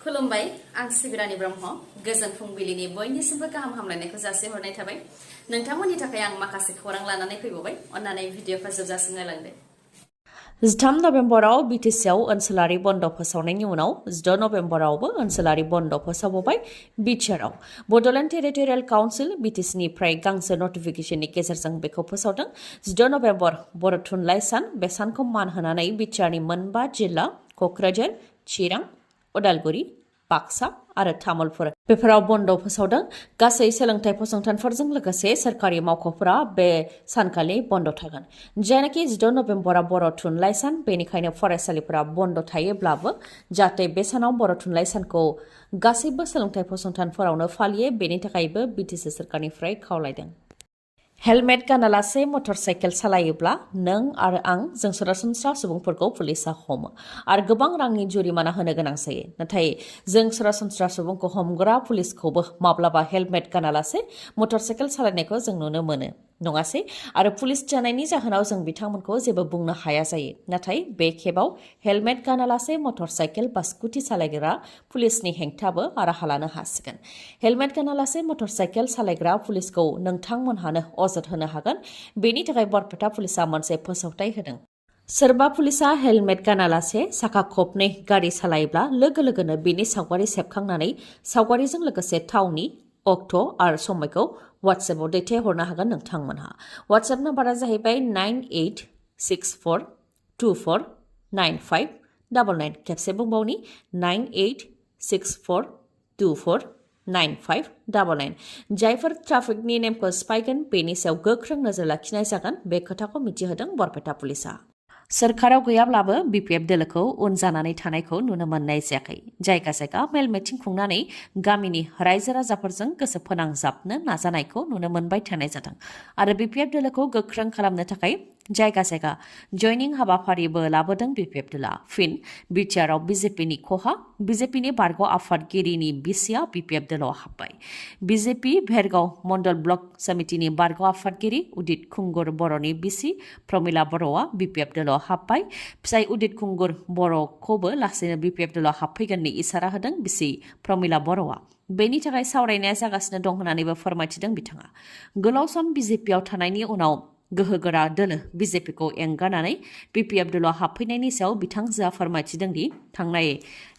खुलुमबाय आं सिबिरानि ब्रह्म गोजोन फुंबिलिनि बयनिसिमबो गाहाम हामलायनायखौ जासिहरनाय थाबाय नोंथांमोननि थाखाय आं माखासे खौरां लानानै फैबावबाय अन्नानै भिडिअखौ जोबजासिम नायलांदो 13 नभेम्बराव BTRआव ओनसोलारि बन्द फोसावनायनि उनाव 16 नभेम्बरावबो ओनसोलारि बन्द फोसावबाय BTRआव बडोलेण्ड टेरिटरियेल काउन्सिल BTCनिफ्राय गांसे नटिफिकेशननि गेजेरजों बेखौ फोसावदों 16 नभेम्बर बर' थुनलाइ सान बे सानखौ मान होनानै BTRनि मोनबा जिल्ला क'क्राझार चिरां उदालगुरि बाक्सा आरो तामुलपुर बेफोराव बन्द फोसावदों गासै सोलोंथाइ फसंथानफोरजों लोगोसे सोरखारि मावख'फोरा बे सानखालि बन्द थागोन जेनाखि 16 नभेम्बरा बर' थुनलाइ सान बेनिखायनो फरायसालिफोरा बन्द थायोब्लाबो जाहाथे बे सानाव बर' थुनलाइ सानखौ गासैबो सोलोंथाइ फसंथानफोरावनो फालियो बेनि थाखायबो BTC सोरखारनिफ्राय खावलायदों हेलमेट गानालासे मटर साइकेल सालायोब्ला नों आरो आं जों सरासनस्रा सुबुंफोरखौ पुलिसा हमो आरो गोबां रांनि जुरिमाना होनो गोनां जायो नाथाय जों सरासनस्रा सुबुंखौ हमग्रा पुलिसखौबो माब्लाबा हेलमेट गानालासे मटर साइकेल सालायनायखौ जों नुनो मोनो नङासै आरो पुलिस जानायनि जाहोनाव जों बिथांमोनखौ जेबो बुंनो हाया जायो नाथाय बे खेबाव हेलमेट गानालासे मटर साइकेल बा स्कुटि सालायग्रा पुलिसनि हेंथाबो राहा लानो हासिगोन हेलमेट गानालासे मटर साइकेल सालायग्रा पुलिसखौ नोंथांमोनहानो अजद होनो हागोन बेनि थाखाय बरपेटा पुलिसा मोनसे फोसावथाय होदों सोरबा पुलिसा हेलमेट गानालासे साखा खबनै गारि सालायोब्ला लोगो लोगोनो बेनि सावगारि सेबखांनानै सावगारिजों लोगोसे थावनि अक्ट' आरो समायखौ WhatsAppआव दैथायहरनो हागोन नोंथांमोनहा WhatsApp नाम्बारा जाहैबाय 9864249599 खेबसे बुंबावनि 9864249599 जायफोर ट्राफिकनि नेमखौ सिफायगोन बेनि सायाव गोख्रों नोजोर लाखिनाय जागोन बे खोथाखौ मिथिहोदों बरपेटा पुलिसा सोरखाराव गैयाब्लाबो BPF दोलोखौ उन जानानै थानायखौ नुनो मोननाय जायाखै जायगा जायगा मेल मिटिं खुंनानै गामिनि रायजो राजाफोरजों गोसो फोनांजाबनो नाजानायखौ नुनो मोनबाय थानाय जादों आरो BPF दोलोखौ गोख्रों खालामनो थाखाय जायगा जायगा जयनिं हाबाफारिबो लाबोदों BPF दोला फिन BTRआव BJPनि खहा BJPनि बारग' आफादगिरिनि बिसिया BPF दोलाव हाबबाय BJP भेरगाव मण्डल ब्लक समितिनि बारग' आफादगिरि उदित खुंगुर बर'नि बिसि प्रमिला बर'आ BPF दोलाव हाबबाय फिसाय उदित खुंगुर बर'खौबो लासैनो BPF दोलाव हाबफैगोननि इसारा होदों बिसि प्रमिला बर'आ बेनि थाखाय सावरायनाया जागासिनो दं होननानैबो फोरमायथिदों बिथाङा गोलाव सम BJPआव थानायनि उनाव गोहोगोरा दोलो BJPखौ एंगारनानै BPF दोलाव हाबफैनायनि सायाव बिथांजोआ फोरमायथिदों दि थांनाय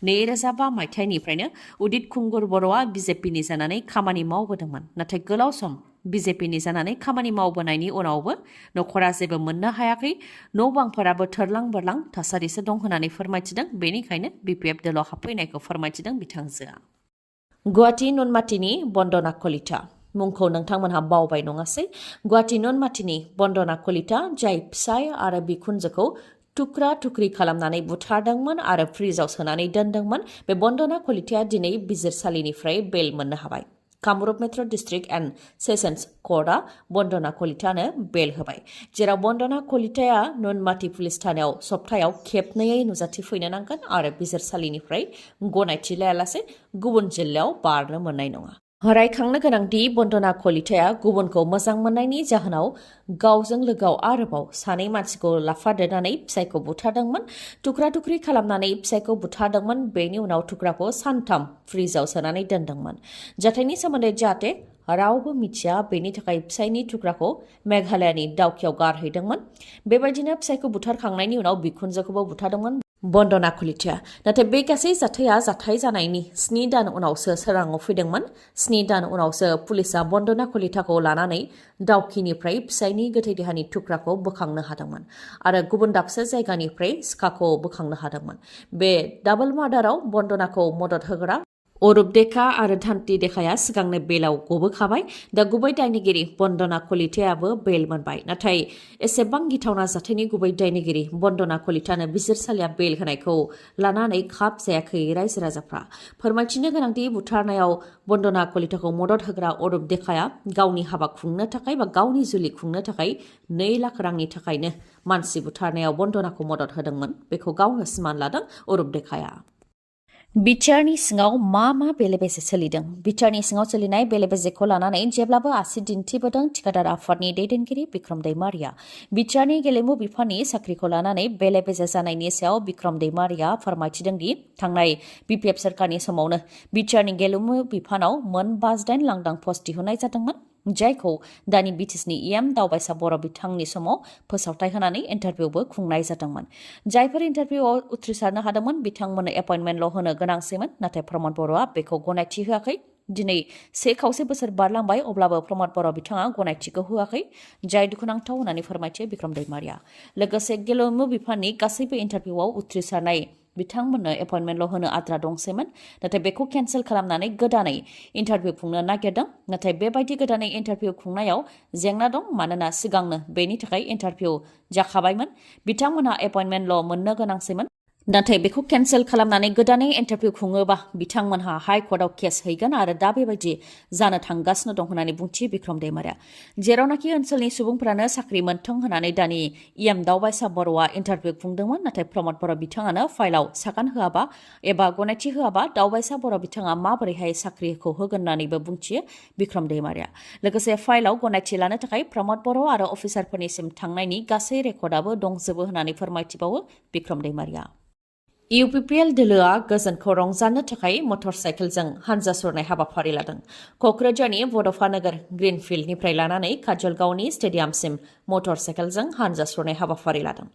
2005 मायथाइनिफ्रायनो उदित खुंगुर बर'आ BJPनि जानानै खामानि मावबोदोंमोन नाथाय गोलाव सम BJPनि जानानै खामानि मावबोनायनि उनावबो नखरा जेबो मोननो हायाखै न' बांफोराबो थोरलां बोरलां थासारिसो दं होननानै फोरमायथिदों बेनिखायनो BPF दोलाव हाबफैनायखौ फोरमायथिदों बिथांजोआ गुवाहाटी नुनमाटिनि बन्दना कलिता मुंखौ नोंथांमोनहा बावबाय नङासै गुवाहाटी नुनमाटिनि बन्दना कलिता जाय फिसाय आरो बिखुनजोखौ टुक्रा टुक्रि खालामनानै बुथारदोंमोन आरो फ्रिजआव सोनानै दोनदोंमोन बे बन्दना कलिताया दिनै बिजिरसालिनिफ्राय बेल मोननो हाबाय Kamrup metro' district and sessions कर्टआ बन्दना कलितानो बेल होबाय जेराव बन्दना कलिताया नुनमाटि पुलिस थानायाव सप्तायाव खेबनैयै नुजाथिफैनो नांगोन आरो बिजिरसालिनिफ्राय गनायथि लायालासे गुबुन जिल्लायाव बारनो मोननाय नङा रायखांनो गोनांदि बन्दना कलिताया गुबुनखौ मोजां मोननायनि जाहोनाव गावजों लोगोआव आरोबाव सानै मानसिखौ लाफादेरनानै फिसायखौ बुथारदोंमोन टुक्रा टुक्रि खालामनानै फिसायखौ बुथारदोंमोन बेनि उनाव टुक्राखौ सानथाम फ्रिजआव सोनानै दोनदोंमोन जाथायनि सोमोन्दै जाहाथे रावबो मिथिया बेनि थाखाय फिसायनि टुक्राखौ मेघालयानि दावकियाव गारहैदोंमोन बेबायदिनो फिसायखौ बुथारखांनायनि उनाव बिखुनजोखौबो बुथारदोंमोन बन्दना कलिताया नाथाय बे गासै जाथाया जाथाय जानायनि 7 दान उनावसो सोराङाव फैदोंमोन 7 दान उनावसो पुलिसा बन्दना कलिताखौ लानानै दावकिनिफ्राय फिसायनि गोथै देहानि टुक्राखौ बोखांनो हादोंमन आरो गुबुन दाबसे जायगानिफ्राय सिखाखौ बोखांनो हादोंमन बे डाबल मार्डाराव बन्दनाखौ मदद होग्रा अरुप देखा आरो धान्ति देखाया सिगांनो बेलाव गबोखाबाय दा गुबै दायनिगिरि बन्दना कलितायाबो बेल मोनबाय नाथाय एसेबां गिथावना जाथायनि गुबै दायनिगिरि बन्दना कलितानो बिजिरसालिया बेल होनायखौ लानानै खाब जायाखै रायजो राजाफ्रा फोरमायथिनो गोनांदि बुथारनायाव बन्दना कलिताखौ मदद होग्रा अरुप देखाया गावनि हाबा खुंनो थाखाय बा गावनि जुलि खुंनो थाखाय 2 लाख रांनि थाखायनो मानसि बुथारनायाव बन्दनाखौ मदद होदोंमोन बेखौ गावनो सिमान लादों अरुप देखाया BTRनि सिङाव मा बेले-बेजे सोलिदों? BTRनि सिङाव सोलिनाय बेले-बेजेखौ लानानै जेब्लाबो आसि दिन्थिबोदों थिखादार आफादनि दैदेनगिरि बिक्रम दैमारिया। BTRनि गेलेमु बिफाननि साख्रिखौ लानानै बेले-बेजे जानायनि सायाव बिक्रम दैमारिया फोरमायथिदों दि थांनाय BPF सोरखारनि समावनो BTRनि गेलेमु बिफानाव मोन 58 लांदां पस्ट दिहुननाय जादोंमोन, जायखौ दानि BTSनि EM दावबायसा बर' बिथांनि समाव फोसावथाय होनानै इन्टारभिउबो खुंनाय जादोंमोन। जायफोर इन्टारभिउआव उथ्रिसारनो हादोंमोन बिथांमोननो एपइन्टमेन्टल' होनो गोनांसैमोन, नाथाय प्रमद बर'आ बेखौ गनायथि होआखै। दिनै 1.25 बोसोर बारलांबाय, अब्लाबो प्रमद बर' बिथाङा गनायथिखौ होआखै, जाय दुखुनांथाव होननानै फोरमायथियो बिक्रम दैमारिया। लोगोसे गेलेमु बिफाननि गासैबो इन्टारभिउआव उथ्रिसारनाय बिथांमोननो एपइन्टमेन्टल' होनो आद्रा दंसैमोन, नाथाय बेखौ केन्सेल खालामनानै गोदानै इन्टारभिउ खुंनो नागिरदों। नाथाय बेबायदि गोदानै इन्टारभिउ खुंनायाव जेंना दं, मानोना सिगांनो बेनि थाखाय इन्टारभिउ जाखाबायमोन। बिथांमोनहा एपइन्टमेन्टल' मोननो गोनांसैमोन, नाथाय बेखौ केन्सेल खालामनानै गोदानै इन्टारभिउ खुङोबा बिथांमोनहा हाइ कर्टआव केस हैगोन आरो दा बेबायदि जानो थांगासिनो दं होननानै बुंथियो बिक्रम दैमारिया। जेरावनाखि ओनसोलनि सुबुंफोरानो साख्रि मोनथों होननानै दानि EM दावबायसा बर'आ इन्टारभिउ खुंदोंमोन, नाथाय प्रमद बर' बिथाङानो फाइलाव सागान होआबा एबा गनायथि होआबा दावबायसा बर' बिथाङा माबोरैहाय साख्रिखौ होगोन होननानैबो बुंथियो बिक्रम दैमारिया। लोगोसे फाइलाव गनायथि लानो थाखाय प्रमद बर' आरो अफिसारफोरनिसिम थांनायनि गासै रेकर्डआबो दंजोबो होननानै फोरमायथिबावो बिक्रम दैमारिया। UPPL दोलोआ गोजोनखौ रंजानो थाखाय मटर साइकेलजों हानजा सुरनाय हाबाफारि लादों। क'क्राझारनि बड'फा नोगोर ग्रिनफिल्डनिफ्राय लानानै काजलगावनि स्टेडियामसिम मटर साइकेलजों हानजा सुरनाय हाबाफारि लादों,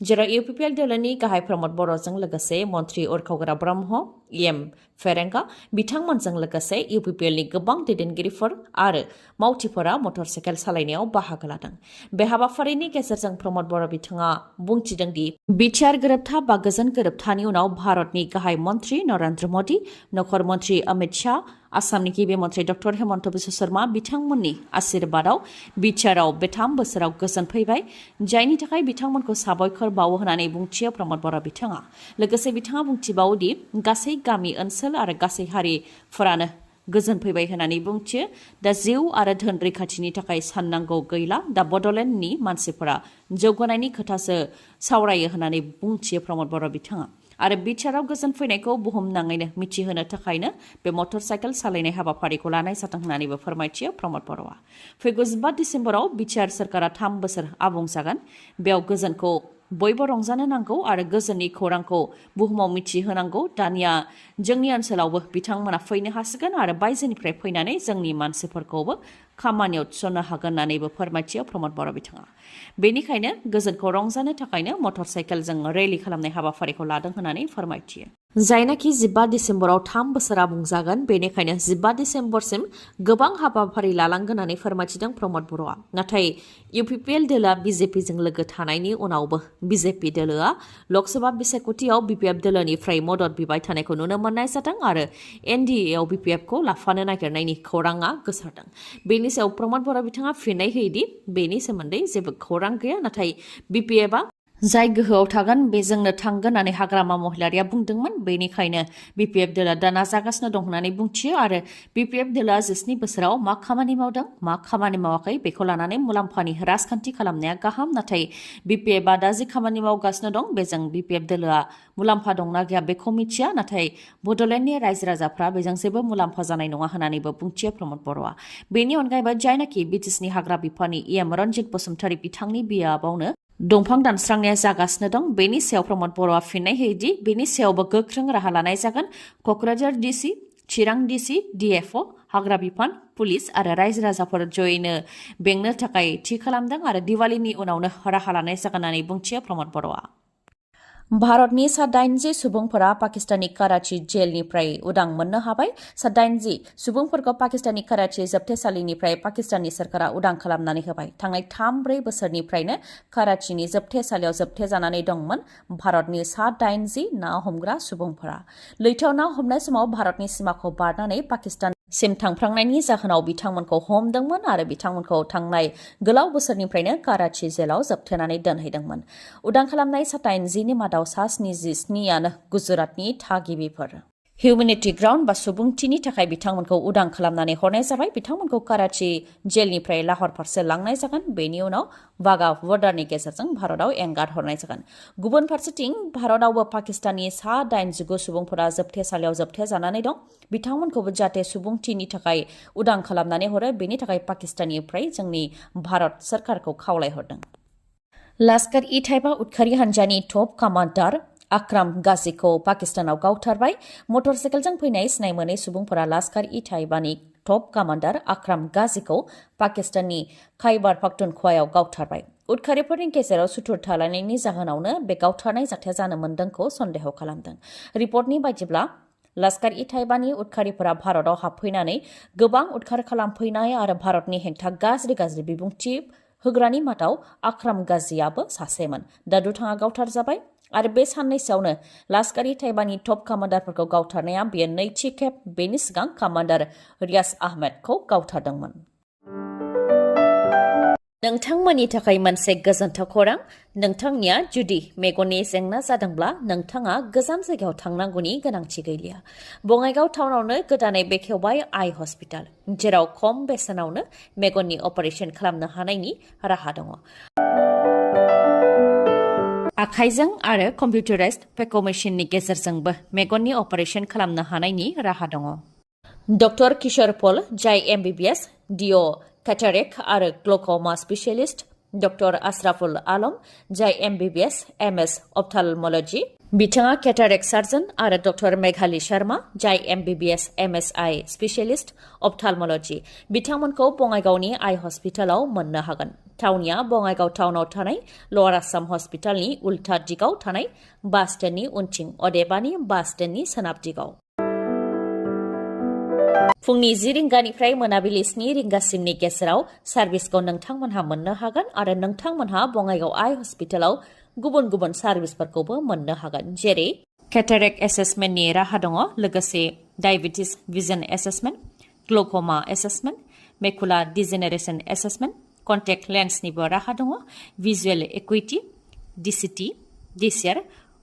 जेराव UPPL दोलोनि गाहाय प्रमद बर'जों लोगोसे मन्त्रि उरखावग्रा ब्रह्म, EM फेरेंगा बिथांमोनजों लोगोसे UPPLनि गोबां दैदेनगिरिफोर आरो मावथिफोरा मटर साइकेल सालायनायाव बाहागो लादों। बे हाबाफारिनि गेजेरजों प्रमद बर' बिथाङा बुंथिदों दि BTR गोरोबथा बा गोजोन गोरोबथानि उनाव भारतनि गाहाय मन्त्रि नरेन्द्र मदि, नखर मन्त्रि अमित शाह, आसामनि गिबि मन्त्रि डक्टर हेमन्त बिश्व शर्मा बिथांमोननि आशीर्बादाव BTRआव बे 3 बोसोराव गोजोन फैबाय, जायनि थाखाय बिथांमोनखौ साबायखर बावो होननानै बुंथियो प्रमद बर' बिथाङा। लोगोसे बिथाङा बुंथिबावो दि गासै गामि ओनसोल आरो गासै हारिफोरानो गोजोन फैबाय होननानै बुंथियो। दा जिउ आरो धोन रैखाथिनि थाखाय साननांगौ गैला, दा बड'लेण्डनि मानसिफोरा जौगानायनि खोथासो सावरायो होननानै बुंथियो प्रमद बर' बिथाङा। आरो BTRआव गोजोन फैनायखौ बुहुमनाङैनो मिथिहोनो थाखायनो बे मटर साइकेल सालायनाय हाबाफारिखौ लानाय जादों होननानैबो फोरमायथियो प्रमद बर'आ। फैगौ 15 डिसेम्बराव BTR सोरखारा 3 बोसोर आबुं जागोन। बेयाव गोजोनखौ बयबो रंजानो नांगौ आरो गोजोननि खौरांखौ बुहुमाव मिथिहोनांगौ। दानिया जोंनि ओनसोलावबो बिथांमोना फैनो हासिगोन आरो बायजोनिफ्राय फैनानै जोंनि मानसिफोरखौबो खामानियाव थिसननो हागोन होननानैबो फोरमायथियो प्रमद बर' बिथाङा। बेनिखायनो गोजोनखौ रंजानो थाखायनो मटर साइकेलजों रेलि खालामनाय हाबाफारिखौ लादों होननानै फोरमायथियो। जायनाखि 15 डिसेम्बराव 3 बोसोर आबुं जागोन, बेनिखायनो 15 डिसेम्बरसिम गोबां हाबाफारि लालांगोन होननानै फोरमायथिदों प्रमद बर'आ। नाथाय UPPL दोलोआ BJPजों लोगो थानायनि उनावबो BJP दोलोआ लकसभा बिसायख'थियाव BPF दोलोनिफ्राय मदद बिबाय थानायखौ नुनो मोननाय जादों आरो NDAआव BPFखौ लाफानो नागिरनायनि खौराङा गोसारदों। बेनि सायाव प्रमद बर' बिथाङा फिननाय होयोदि बेनि सोमोन्दै जेबो खौरां गैया, नाथाय BPFआ जाय गोहोआव थागोन बेजोंनो थांगोन होननानै हाग्रामा महिलारिया बुंदोंमोन। बेनिखायनो BPF दोलोआ दा नाजागासिनो दं होननानै बुंथियो आरो BPF दोलोआ 17 बोसोराव मा खामानि मावदों, मा खामानि मावाखै बेखौ लानानै मुलाम्फानि राजखान्थि खालामनाया गाहाम, नाथाय BPFआ दा जि खामानि मावगासिनो दं बेजों BPF दोलोआ मुलाम्फा दंना गैया बेखौ मिथिया, नाथाय बड'लेण्डनि रायजो राजाफ्रा बेजों जेबो मुलाम्फा जानाय नङा होननानैबो बुंथियो प्रमद बर'आ। बेनि अनगायैबो जायनाखि BTSनि हाग्रा बिफाननि EM रन्जित बसुमतारी बिथांनि बियाबावनो दंफां दानस्रांनाया जागासिनो दं। बेनि सायाव प्रमद बर'आ फिननाय होयोदि बेनि सायावबो गोख्रों राहा लानाय जागोन। क'क्राझार DC, चिरां DC, DFO, हाग्रा बिफान, पुलिस आरो रायजो राजाफोर जयैनो बेंनो थाखाय थि खालामदों आरो दिवालीनि उनावनो राहा लानाय जागोन होननानै बुंथियो प्रमद बर'आ। भारतनि सा 80 सुबुंफोरा पाकिस्ताननि कराची जेलनिफ्राय उदां मोननो हाबाय। सा 80 सुबुंफोरखौ पाकिस्ताननि कराची जोबथेसालिनिफ्राय पाकिस्ताननि सोरखारा उदां खालामनानै होबाय। थांनाय 3-4 बोसोरनिफ्रायनो कराचीनि जोबथेसालियाव जोबथेजानानै दंमोन भारतनि सा 80 ना हमग्रा सुबुंफोरा। लैथोआव ना हमनाय समाव भारतनि सिमाखौ बारनानै पाकिस्तानसिम थांफ्रांनायनि जाहोनाव बिथांमोनखौ हमदोंमोन आरो बिथांमोनखौ थांनाय गोलाव बोसोरनिफ्रायनो कराची जेलाव जोबथेनानै दोनहैदोंमोन। उदां खालामनाय सा 80 नि मादाव सा 77 आनो गुजरातनि थागिबिफोर। हिउमेनिटी ग्राउन्ड बा सुबुंथिनि थाखाय बिथांमोनखौ उदां खालामनानै हरनाय जाबाय बिथांमोनखौ कराची जेलनिफ्राय लाहौर फारसे लांनाय जागोन बेनि उनाव वाघा बर्डारनि गेजेरजों भारताव एंगार हरनाय जागोन गुबुन फारसेथिं भारतावबो पाकिस्ताननि सा 89 सुबुंफोरा जोबथेसालियाव जोबथेजानानै दं बिथांमोनखौबो जाहाथे सुबुंथिनि थाखाय उदां खालामनानै हरो बेनि थाखाय पाकिस्ताननिफ्राय जोंनि भारत सरकारखौ खावलायहरदों लश्कर इ ताइबा उदखारि हान्जानि टप कामान्डार आक्राम गाजीखौ पाकिस्तानाव गावथारबाय मटरसाइकेलजों फैनाय सिनाय मोनै सुबुंफोरा लश्कर E ताइबानि top commander Akram गाजीखौ पाकिस्ताननि Khyber पख्तुनख्वायाव गावथारबाय उदखारिफोरनि गेजेराव सुथुर थालायनायनि जाहोनावनो बे गावथारनाय जाथाया जानो मोन्दोंखौ सन्देह खालामदों रिपर्टनि बायदिब्ला लश्कर इ ताइबानि उदखारिफोरा भारताव हाबफैनानै गोबां उदखार खालामफैनाय आरो भारतनि हेंथा गाज्रि बिबुंथि होग्रानि मादाव आक्राम गाजीआबो सासेमोन दा दुथाङा गावथार जाबाय आरो बे साननैसोआवनो लश्कर इ ताइबानि टप कामान्डारफोरखौ गावथारनाया बेयो नैथि खेब बेनि सिगां कामान्डार रियाज आहमेदखौ गावथारदोंमोन नोंथांमोननि थाखाय मोनसे गोजोनथाव खौरां नोंथांनिया जुदि मेगननि जेंना जादोंब्ला नोंथाङा गोजान जायगायाव थांनांगौनि गोनांथि गैलिया बङाइगाव टाउनावनो गोदानै बेखेवबाय आइ हस्पिटाल जेराव खम बेसेनावनो मेगननि अपारेशन खालामनो हानायनि राहा दङ आखाइजों आरो कम्पिउटाराइज्ड फेक' मेसिननि गेजेरजोंबो मेगननि अपारेशन खालामनो हानायनि राहा दङ डक्टर किशोर पल जाय MBBS डिअ कैटारेक्ट आरो ग्लक'मा स्पेशलिस्ट डक्टर आशराफुल आलम जाय MBBS MS अप्थाल्मोलॉजी बिथाङा कैटारेक्ट सार्जन आरो डक्टर मेघाली शर्मा जाय MBBS MSI स्पेशलिस्ट अप्थाल्मोलॉजी बिथांमोनखौ बङाइगावनि आइ हस्पिटालाव मोननो हागोन थावनिया बङाइगाव टाउनाव थानाय लवार आसाम हस्पिटालनि उल्था दिगाव थानाय बास स्टेन्डनि उनथिं अदेबानि बास स्टेन्डनि सोनाब दिगाव फुंनि 10 रिंगानिफ्राय मोनाबिलि 7 रिंगासिमनि गेजेराव सार्भिसखौ नोंथांमोनहा मोननो हागोन आरो नोंथांमोनहा बङाइगाव आइ हस्पिटालाव गुबुन सार्भिसफोरखौबो मोननो हागोन जेरै कैटारेक्ट एसेसमेन्टनि राहा दङ लोगोसे diabetes vision assessment glaucoma assessment macula degeneration assessment contact लेन्सनिबो राहा दङ भिजुएल एकुइटी DCT DCR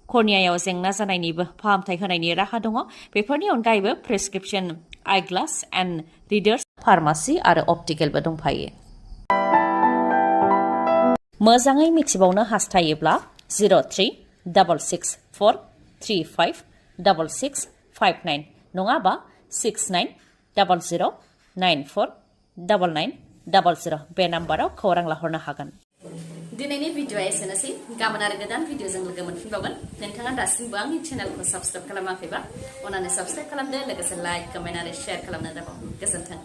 कर्नियायाव जेंना जानायनिबो फाहामथाय होनायनि राहा दङ बेफोरनि अनगायैबो prescription eyeglass and readers pharmacy आरो अप्टिकेलबो दंफायो मोजाङै मिथिबावनो हास्थायोब्ला 03664356659 नङाबा 6900949900 बे नाम्बाराव खौरां लाहरनो हागोन दिनैनि भिडिअआ एसेनोसै गाबोन आरो गोदान भिडिअजों लोगो मोनफिनबावगोन नोंथाङा दासिमबो आंनि चेनेलखौ साबस्क्राइब खालामाखैबा अन्नानै साबस्क्राइब खालामदो लोगोसे लाइक कमेन्ट आरो शेयार खालामनो दाबाव गोजोन्थों